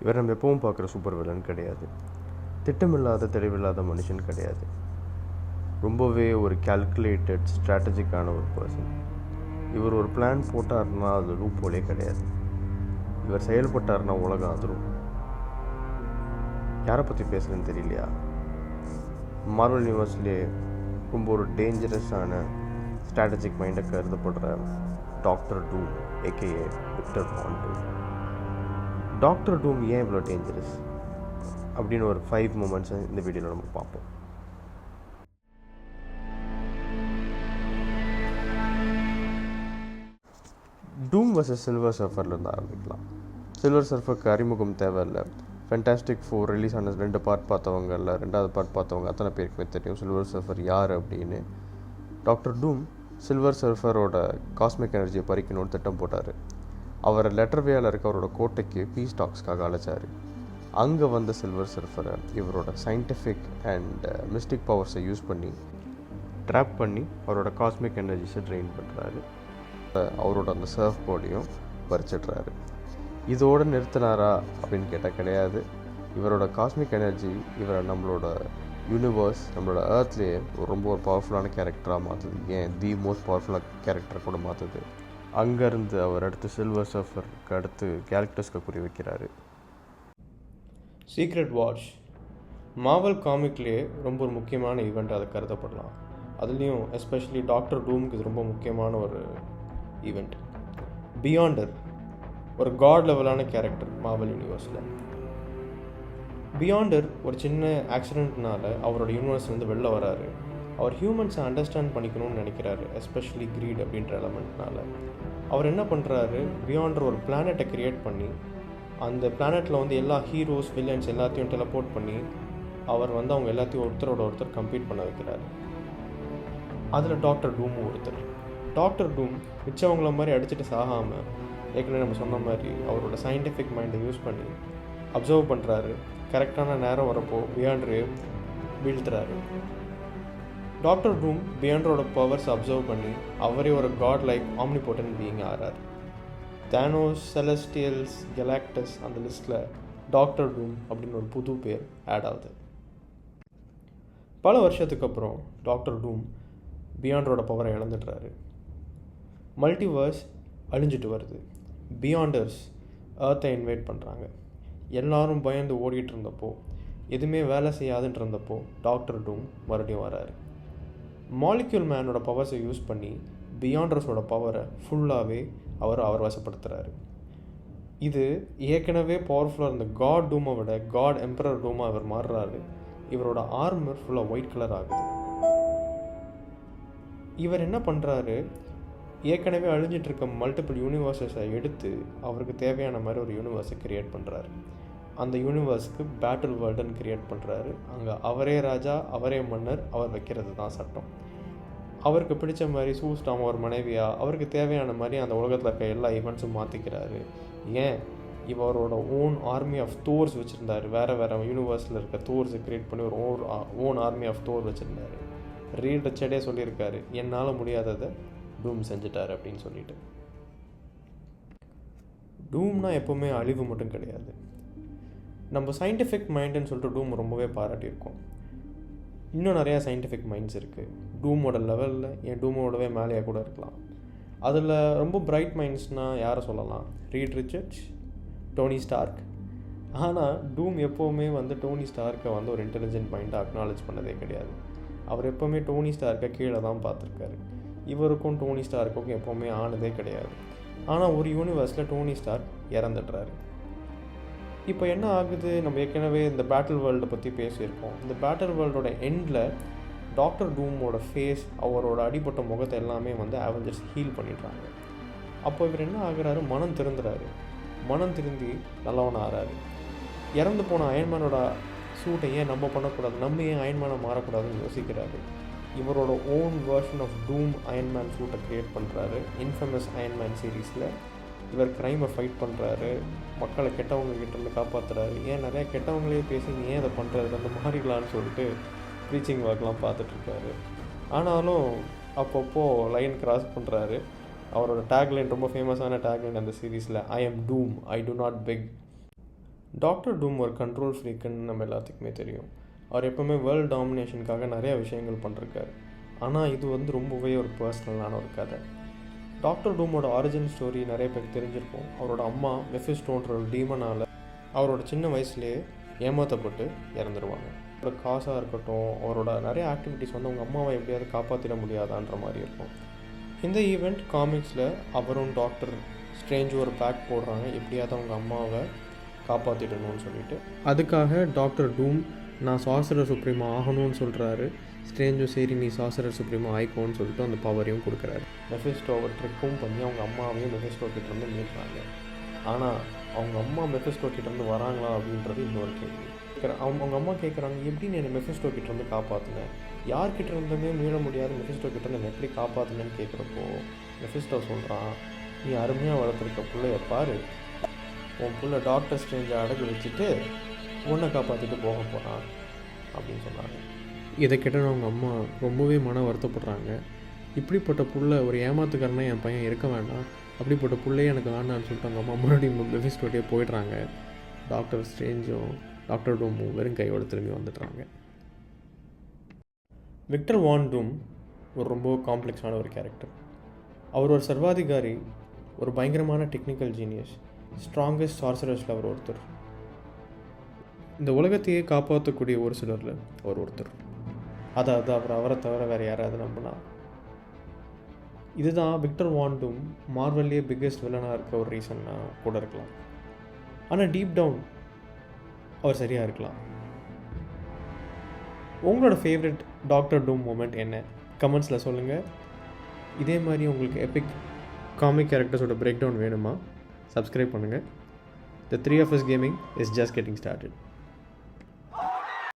இவர் நம்ம எப்பவும் பார்க்குற சூப்பர் வில்லன் கிடையாது. திட்டமில்லாத தெளிவில்லாத மனுஷன் கிடையாது. ரொம்பவே ஒரு கால்குலேட்டட் ஸ்ட்ராட்டஜிக்கான ஒரு பர்சன். இவர் ஒரு பிளான் போட்டார்னா அது லூப் போலே கிடையாது. இவர் செயல்பட்டார்னா உலகம் அதிரும். யாரை பற்றி பேசுகிறேன்னு தெரியலையா? மார்வல் யூனிவர்ஸ்லேயே ரொம்ப ஒரு டேஞ்சரஸான ஸ்ட்ராட்டஜிக் மைண்டை கருதப்படுற டாக்டர் டூம் ஏகேஏ விக்டர் வான் டூம். டாக்டர் டூம் ஏன் இவ்வளோ டேஞ்சரஸ் அப்படின்னு ஒரு 5 மூமெண்ட்ஸை இந்த வீடியோவில் நம்ம பார்ப்போம். டூம் வர்சஸ் சில்வர் சர்ஃபர்லேருந்து ஆரம்பிக்கலாம். சில்வர் சர்ஃபருக்கு அறிமுகம் தேவையில்லை. ஃபென்டாஸ்டிக் 4 ரிலீஸ் ஆன 2 பார்ட் பார்த்தவங்களில் 2வது பார்ட் பார்த்தவங்க அத்தனை பேருக்குமே தெரியும் சில்வர் சர்ஃபர் யார் அப்படின்னு. டாக்டர் டூம் சில்வர் சர்ஃபரோட காஸ்மிக் எனர்ஜியை பறிக்கணும்னு திட்டம் போட்டார். அவரை லெட்டர்வேயில் இருக்க அவரோட கோட்டைக்கு பீஸ் டாக்ஸ்க்காக அழைச்சார். அங்கே வந்த சில்வர் சர்ஃபரை இவரோட சயின்டிஃபிக் அண்ட் மிஸ்டிக் பவர்ஸை யூஸ் பண்ணி ட்ராப் பண்ணி அவரோட காஸ்மிக் எனர்ஜிஸை ட்ரெயின் பண்ணுறாரு. அவரோட அந்த சர்ஃப் போர்டையும் பறிச்சிடுறாரு. இதோடு நிறுத்தினாரா அப்படின்னு கேட்டால் கிடையாது. இவரோட காஸ்மிக் எனர்ஜி இவரை நம்மளோட யூனிவர்ஸ், நம்மளோட ஏர்த்லேயே ரொம்ப ஒரு பவர்ஃபுல்லான கேரக்டராக மாற்றுது. ஏன் தி மோஸ்ட் பவர்ஃபுல்லாக கேரக்டரை கூட மாற்றுது. அங்கேருந்து அவர் அடுத்து சில்வர் சர்ஃபருக்கு அடுத்து கேரக்டர்ஸ்க்கு குறி வைக்கிறாரு. சீக்ரெட் வார்ஸ் மார்வல் காமிக்லேயே ரொம்ப ஒரு முக்கியமான ஈவெண்ட் அதை கருதப்படலாம். அதுலேயும் எஸ்பெஷலி டாக்டர் டூமுக்கு இது ரொம்ப முக்கியமான ஒரு ஈவெண்ட். பியாண்டர் ஒரு காட் லெவலான கேரக்டர் மார்வல் யூனிவர்ஸில். பியாண்டர் ஒரு சின்ன ஆக்சிடெண்ட்னால அவரோட யூனிவர்ஸ்லேருந்து வெளில வராரு. அவர் ஹியூமன்ஸை அண்டர்ஸ்டாண்ட் பண்ணிக்கணும்னு நினைக்கிறாரு, எஸ்பெஷலி க்ரீட் அப்படின்ற எலமெண்ட்னால. அவர் என்ன பண்ணுறாரு, பியாண்டர் ஒரு பிளானெட்டை க்ரியேட் பண்ணி அந்த பிளானெட்டில் எல்லா ஹீரோஸ் வில்லன்ஸ் எல்லாத்தையும் டெலபோர்ட் பண்ணி அவர் அவங்க எல்லாத்தையும் ஒருத்தரோட ஒருத்தர் கம்ப்ளீட் பண்ண வைக்கிறாரு. அதில் டாக்டர் டூமும் ஒருத்தர். டாக்டர் டூம் மிச்சவங்கள மாதிரி அடிச்சுட்டு சாகாமல், ஏற்கனவே நம்ம சொன்ன மாதிரி அவரோட சயின்டிஃபிக் மைண்டை யூஸ் பண்ணி அப்சர்வ் பண்ணுறாரு. கரெக்டான நேரம் வரப்போ பியாண்டரே வீழ்த்துறாரு. டாக்டர் டூம் பியாண்டரோட பவர்ஸ் அப்சர்வ் பண்ணி அவரே ஒரு காட் லைக் ஆம்னிபோட்டன்ட் பீயிங் ஆகிறார். தானோஸ், செலஸ்டியல்ஸ், கெலாக்டஸ் அந்த லிஸ்ட்டில் டாக்டர் டூம் அப்படின்னு ஒரு புது பேர் ஆட் ஆகுது. பல வருஷத்துக்கு அப்புறம் டாக்டர் டூம் பியாண்டரோட பவரை இழந்துடுறாரு. மல்டிவர்ஸ் அழிஞ்சிட்டு வருது. பியாண்டர்ஸ் ஏர்த்தை இன்வைட் பண்ணுறாங்க. எல்லாரும் பயந்து ஓடிட்டு இருந்தப்போ, எதுவுமே வேலை செய்யாதுன்னு இருந்தப்போ டாக்டர் டூம் மறுபடியும் வராரு. மாலிக்யூல் மேனோட பவர்ஸை யூஸ் பண்ணி பியாண்டர்ஸோட பவரை ஃபுல்லாகவே அவர் வசப்படுத்துகிறாரு. இது ஏற்கனவே பவர்ஃபுல்லாக இருந்த காட் டூமை விட காட் எம்பரர் டூமாக அவர் மாறுறாரு. இவரோட ஆர்மர் ஃபுல்லாக ஒயிட் கலர் ஆகுது. இவர் என்ன பண்ணுறாரு, ஏற்கனவே அழிஞ்சிட்டு இருக்க மல்டிபிள் யூனிவர்ஸஸை எடுத்து அவருக்கு தேவையான மாதிரி ஒரு யூனிவர்ஸை க்ரியேட் பண்ணுறாரு. அந்த யூனிவர்ஸுக்கு பேட்டில் வேர்ல்டுன்னு க்ரியேட் பண்ணுறாரு. அங்கே அவரே ராஜா, அவரே மன்னர், அவர் வைக்கிறது தான் சட்டம். அவருக்கு பிடிச்ச மாதிரி சூஸ்டாம ஒரு மனைவியாக அவருக்கு தேவையான மாதிரி அந்த உலகத்தில் இருக்க எல்லா ஈவெண்ட்ஸும் மாற்றிக்கிறாரு. ஏன், இவரோட ஓன் ஆர்மி ஆஃப் தோர்ஸ் வச்சுருந்தார். வேறு யூனிவர்ஸில் இருக்க தோர்ஸை க்ரியேட் பண்ணி ஒரு ஓன் ஆர்மி ஆஃப் தோர் வச்சுருந்தார். ரீட் ரிச்சர்டே சொல்லியிருக்காரு, என்னால் முடியாததை டூம் செஞ்சிட்டார் அப்படின்னு சொல்லிட்டு. டூம்னா எப்போவுமே அழிவு மட்டும் கிடையாது. நம்ம சயின்டிஃபிக் மைண்டுன்னு சொல்லிட்டு டூம் ரொம்பவே பாராட்டியிருக்கோம். இன்னும் நிறையா சயின்டிஃபிக் மைண்ட்ஸ் இருக்குது. டூமோட லெவலில் என் டூமோடவே மேலேயே கூட இருக்கலாம். அதில் ரொம்ப பிரைட் மைண்ட்ஸ்னால் யாரை சொல்லலாம்? Reed Richards, Tony Stark. ஆனால் டூம் எப்போவுமே டோனி ஸ்டார்க்கை ஒரு இன்டெலிஜென்ட் மைண்டை அக்னாலேஜ் பண்ணதே கிடையாது. அவர் எப்போவுமே டோனி ஸ்டார்க்கை கீழே தான் பார்த்துருக்காரு. இவருக்கும் டோனி ஸ்டார்க்கும் எப்போவுமே ஆனதே கிடையாது. ஆனால் ஒரு யூனிவர்ஸில் டோனி ஸ்டார்க் இறந்துடுறாரு. இப்போ என்ன ஆகுது, நம்ம ஏற்கனவே இந்த பேட்டில் வேர்ல்டை பற்றி பேசியிருக்கோம். இந்த பேட்டில் வேர்ல்டோட எண்டில் டாக்டர் டூமோட ஃபேஸ், அவரோட அடிப்பட்ட முகத்தை எல்லாமே அவெஞ்சர்ஸ் ஹீல் பண்ணிடுறாங்க. அப்போ இவர் என்ன ஆகுறாரு, மனம் திருந்துறாரு. மனம் திருந்தி நல்லவன் ஆகிறாரு. இறந்து போன அயன்மேனோட சூட்டை ஏன் நம்ம பண்ணக்கூடாது, நம்ம ஏன் அயன்மேனை மாறக்கூடாதுன்னு யோசிக்கிறாரு. இவரோட own version of Doom Iron Man சூட்டை க்ரியேட் பண்ணுறாரு. இன்ஃபேமஸ் அயன்மேன் சீரீஸில் இவர் க்ரைமை ஃபைட் பண்ணுறாரு. மக்களை கெட்டவங்க கிட்டேருந்து காப்பாற்றுறாரு. ஏன் நிறையா கெட்டவங்களே பேசி நீ ஏன் அதை பண்ணுறது, அந்த மாறிடலான்னு சொல்லிட்டு ப்ரீச்சிங் ஒர்க்லாம் பார்த்துட்ருக்காரு. ஆனாலும் அப்பப்போ லைன் கிராஸ் பண்ணுறாரு. அவரோட டேக்லைன் ரொம்ப ஃபேமஸான டேக்லைன் அந்த சீரீஸில், I am Doom, I do not beg. Doctor Doom ஒரு கண்ட்ரோல் ஃப்ரீக்குன்னு நம்ம எல்லாத்துக்குமே தெரியும். அவர் எப்போவுமே வேர்ல்டு டாமினேஷனுக்காக நிறையா விஷயங்கள் பண்ணிருக்காரு. ஆனால் இது வந்து ரொம்பவே ஒரு பர்சனலான ஒரு கதை. டாக்டர் டூமோட ஆரிஜின் ஸ்டோரி நிறைய பேருக்கு தெரிஞ்சிருக்கும். அவரோட அம்மா மெஃபிஸ்டோன்ற ஒரு டீமனால் அவரோட சின்ன வயசுலேயே ஏமாற்றப்பட்டு இறந்துருவாங்க. அவரோட காசாக இருக்கட்டும், அவரோட நிறைய ஆக்டிவிட்டீஸ் வந்து அவங்க அம்மாவை எப்படியாவது காப்பாற்றிட முடியாதான்ற மாதிரி இருக்கும். இந்த ஈவெண்ட் காமிக்ஸில் அவரும் டாக்டர் ஸ்ட்ரேஞ்சும் ஒரு பேக் போடுறாங்க, எப்படியாவது அவங்க அம்மாவை காப்பாற்றிடணும்னு சொல்லிட்டு. அதுக்காக டாக்டர் டூம் நான் சார்சரர் சுப்ரீமா ஆகணும்னு சொல்கிறாரு. ஸ்ட்ரேஞ்சும் சரி நீ சார்சரர் சுப்ரீமா ஆயிக்கோன்னு சொல்லிட்டு அந்த பவரையும் கொடுக்குறாரு. மெஃபிஸ்டோவை ட்ரிக்கும் பண்ணி அவங்க அம்மாவையும் மெஃபிஸ்டோ கிட்டேருந்து மீட்றாங்க. ஆனால் அவங்க அம்மா மெஃபிஸ்டோ கிட்டேருந்து வராங்களா அப்படின்றது இன்னொரு கேள்வி. அவங்க அம்மா கேட்குறாங்க, எப்படி நீ என்னை மெஃபிஸ்டோ கிட்டேருந்து காப்பாற்றினேன், யார்கிட்ட இருந்துமே மீள முடியாது மெஃபிஸ்டோ கிட்டேருந்து என்னை எப்படி காப்பாற்றினேன்னு கேட்குறப்போ மெஃபிஸ்டோ சொல்கிறான், நீ அருமையாக வளர்த்துருக்க பிள்ளைய பாரு, உன் பிள்ளை டாக்டர் ஸ்ட்ரேஞ்சை அடகு வச்சுட்டு உன்னை காப்பாற்றிட்டு போக போகிறான் அப்படின்னு சொன்னாங்க. இதை கேட்டால் அவங்க அம்மா ரொம்பவே மன வருத்தப்படுறாங்க. இப்படிப்பட்ட புள்ள ஒரு ஏமாத்துக்காரனா என் பையன் இருக்க வேண்டாம், அப்படிப்பட்ட பிள்ளையே எனக்கு வேண்டான்னு சொல்லிட்டு அவங்க அம்மா மறுபடியும் மெஃபிஸ்டோட்டே போயிடுறாங்க. டாக்டர் ஸ்ட்ரேஞ்சும் டாக்டர் டூமும் வெறும் கையோட திரும்பி வந்துடுறாங்க. விக்டர் வான் டூம் ஒரு ரொம்ப காம்ப்ளெக்ஸான ஒரு கேரக்டர். அவர் ஒரு சர்வாதிகாரி, ஒரு பயங்கரமான டெக்னிக்கல் ஜீனியஸ், ஸ்ட்ராங்கஸ்ட் சார்சரர்ஸில் அவர் ஒருத்தர். இந்த உலகத்தையே காப்பாற்றக்கூடிய ஒரு சிலரில் அவர் ஒருத்தர். அதாவது அவரை தவிர வேறு யாராவது நம்பினா. இதுதான் விக்டர் வான் டூம் மார்வல்லே பிக்கெஸ்ட் வில்லனாக இருக்க ஒரு ரீசன்னா கூட இருக்கலாம். ஆனால் டீப் டவுன் அவர் சரியாக இருக்கலாம். உங்களோட ஃபேவரட் டாக்டர் டூம் மூமெண்ட் என்ன? கமெண்ட்ஸில் சொல்லுங்கள். இதே மாதிரி உங்களுக்கு எபிக் காமிக் கேரக்டர்ஸோட பிரேக் டவுன் வேணுமா? சப்ஸ்கிரைப் பண்ணுங்கள். The 3 of us gaming is just getting started.